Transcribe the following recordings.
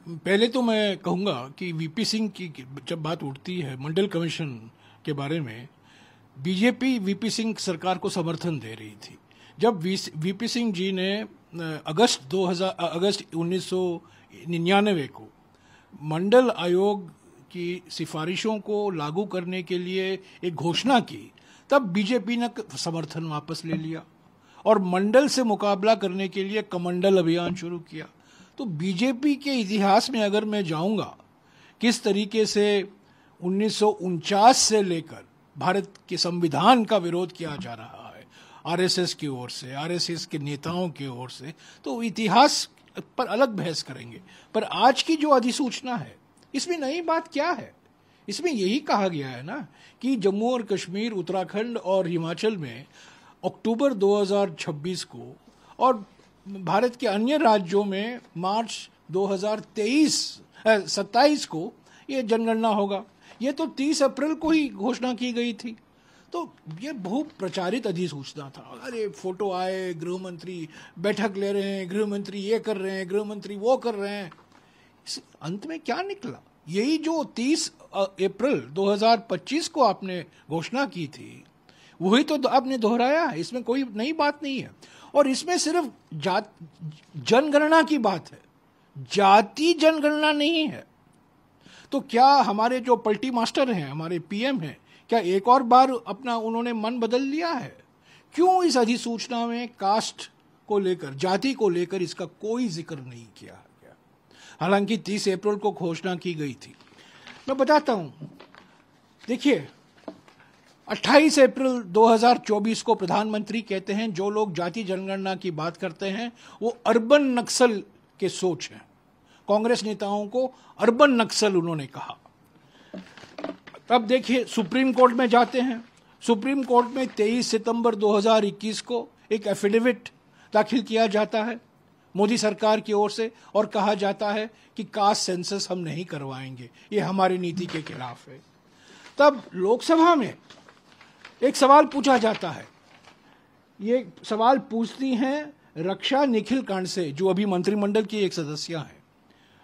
पहले तो मैं कहूँगा कि वीपी सिंह की जब बात उठती है मंडल कमीशन के बारे में, बीजेपी वीपी सिंह सरकार को समर्थन दे रही थी। जब वीपी सिंह जी ने अगस्त 1999 को मंडल आयोग की सिफारिशों को लागू करने के लिए एक घोषणा की, तब बीजेपी ने समर्थन वापस ले लिया और मंडल से मुकाबला करने के लिए कमंडल अभियान शुरू किया। तो बीजेपी के इतिहास में अगर मैं जाऊंगा किस तरीके से 1949 से लेकर भारत के संविधान का विरोध किया जा रहा है आरएसएस की ओर से, आरएसएस के नेताओं की ओर से, तो इतिहास पर अलग बहस करेंगे। पर आज की जो अधिसूचना है, इसमें नई बात क्या है? इसमें यही कहा गया है ना कि जम्मू और कश्मीर, उत्तराखंड और हिमाचल में अक्टूबर 2026 को और भारत के अन्य राज्यों में मार्च 2027 को ये जनगणना होगा। ये तो 30 अप्रैल को ही घोषणा की गई थी। तो ये बहुत प्रचारित अधिसूचना था। अरे फोटो आए, गृह मंत्री बैठक ले रहे हैं, गृह मंत्री ये कर रहे हैं, गृह मंत्री वो कर रहे हैं। अंत में क्या निकला? यही जो 30 अप्रैल 2025 को आपने घोषणा की थी, वही तो आपने दोहराया है। इसमें कोई नई बात नहीं है। और इसमें सिर्फ जनगणना की बात है, जाति जनगणना नहीं है। तो क्या हमारे जो पलटी मास्टर हैं, हमारे पीएम हैं, क्या एक और बार अपना उन्होंने मन बदल लिया है? क्यों इस अधिसूचना में कास्ट को लेकर, जाति को लेकर इसका कोई जिक्र नहीं किया गया? हालांकि 30 अप्रैल को घोषणा की गई थी। मैं बताता हूं, देखिए 28 अप्रैल 2024 को प्रधानमंत्री कहते हैं जो लोग जाति जनगणना की बात करते हैं वो अर्बन नक्सल के सोच हैं। कांग्रेस नेताओं को अर्बन नक्सल उन्होंने कहा। अब देखिए सुप्रीम कोर्ट में जाते हैं। सुप्रीम कोर्ट में 23 सितंबर 2021 को एक एफिडेविट दाखिल किया जाता है मोदी सरकार की ओर से और कहा जाता है कि कास्ट सेंसस हम नहीं करवाएंगे, ये हमारी नीति के खिलाफ है। तब लोकसभा में एक सवाल पूछा जाता है। ये सवाल पूछती हैं रक्षा निखिल कांडसे, जो अभी मंत्रिमंडल की एक सदस्य हैं,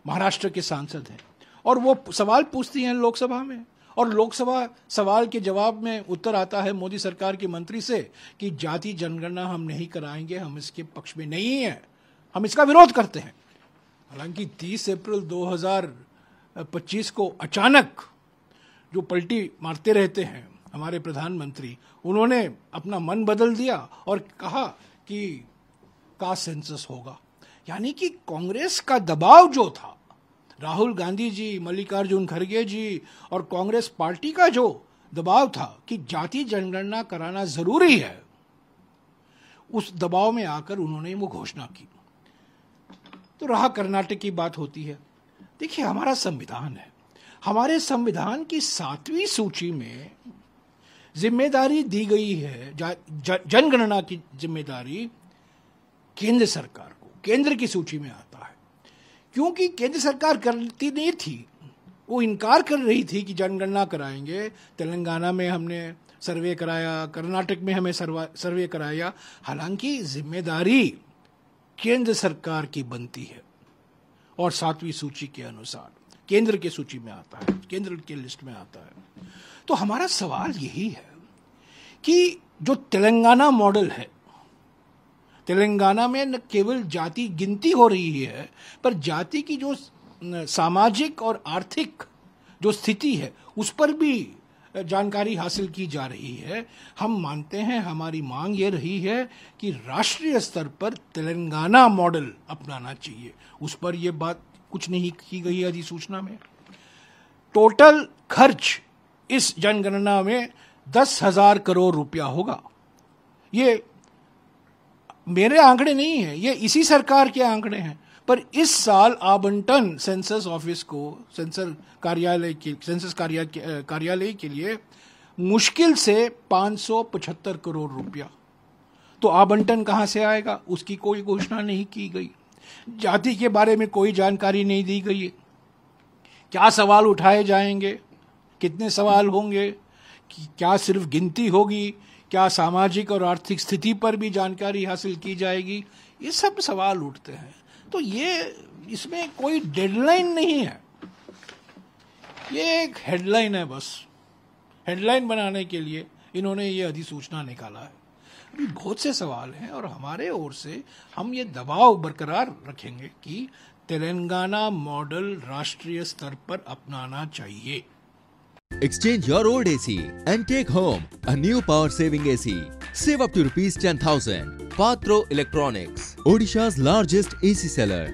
महाराष्ट्र के सांसद हैं, और वो सवाल पूछती हैं लोकसभा में। और लोकसभा सवाल के जवाब में उत्तर आता है मोदी सरकार के मंत्री से कि जाति जनगणना हम नहीं कराएंगे, हम इसके पक्ष में नहीं हैं, हम इसका विरोध करते हैं। हालांकि 30 अप्रैल 2025 को अचानक जो पलटी मारते रहते हैं हमारे प्रधानमंत्री, उन्होंने अपना मन बदल दिया और कहा कि कास्ट सेंसस होगा। यानी कि कांग्रेस का दबाव जो था, राहुल गांधी जी, मल्लिकार्जुन खड़गे जी और कांग्रेस पार्टी का जो दबाव था कि जाति जनगणना कराना जरूरी है, उस दबाव में आकर उन्होंने वो घोषणा की। तो रहा कर्नाटक की बात होती है। देखिए हमारा संविधान है, हमारे संविधान की 7वीं सूची में जिम्मेदारी दी गई है, जनगणना की जिम्मेदारी केंद्र सरकार को, केंद्र की सूची में आता है। क्योंकि केंद्र सरकार करती नहीं थी, वो इनकार कर रही थी कि जनगणना कराएंगे। तेलंगाना में हमने सर्वे कराया, कर्नाटक में हमें सर्वे कराया। हालांकि जिम्मेदारी केंद्र सरकार की बनती है और 7वीं सूची के अनुसार केंद्र की सूची में आता है, केंद्र की लिस्ट में आता है। तो हमारा सवाल यही है कि जो तेलंगाना मॉडल है, तेलंगाना में न केवल जाति गिनती हो रही है, पर जाति की जो सामाजिक और आर्थिक जो स्थिति है उस पर भी जानकारी हासिल की जा रही है। हम मानते हैं, हमारी मांग ये रही है कि राष्ट्रीय स्तर पर तेलंगाना मॉडल अपनाना चाहिए। उस पर यह बात कुछ नहीं की गई अधिसूचना में। टोटल खर्च इस जनगणना में 10,000 करोड़ रुपया होगा। ये मेरे आंकड़े नहीं हैं, ये इसी सरकार के आंकड़े हैं। पर इस साल आवंटन सेंसस ऑफिस को, सेंसस कार्यालय के लिए मुश्किल से 575 करोड़ रुपया। तो आवंटन कहां से आएगा, उसकी कोई घोषणा नहीं की गई। जाति के बारे में कोई जानकारी नहीं दी गई है। क्या सवाल उठाए जाएंगे, कितने सवाल होंगे, क्या सिर्फ गिनती होगी, क्या सामाजिक और आर्थिक स्थिति पर भी जानकारी हासिल की जाएगी, ये सब सवाल उठते हैं। तो ये इसमें कोई डेडलाइन नहीं है, ये एक हेडलाइन है। बस हेडलाइन बनाने के लिए इन्होंने ये अधिसूचना निकाला है। अभी बहुत से सवाल हैं और हमारे ओर से हम ये दबाव बरकरार रखेंगे कि तेलंगाना मॉडल राष्ट्रीय स्तर पर अपनाना चाहिए। Exchange your old AC and take home a new power-saving AC. Save up to rupees 10,000. Patro Electronics, Odisha's largest AC seller.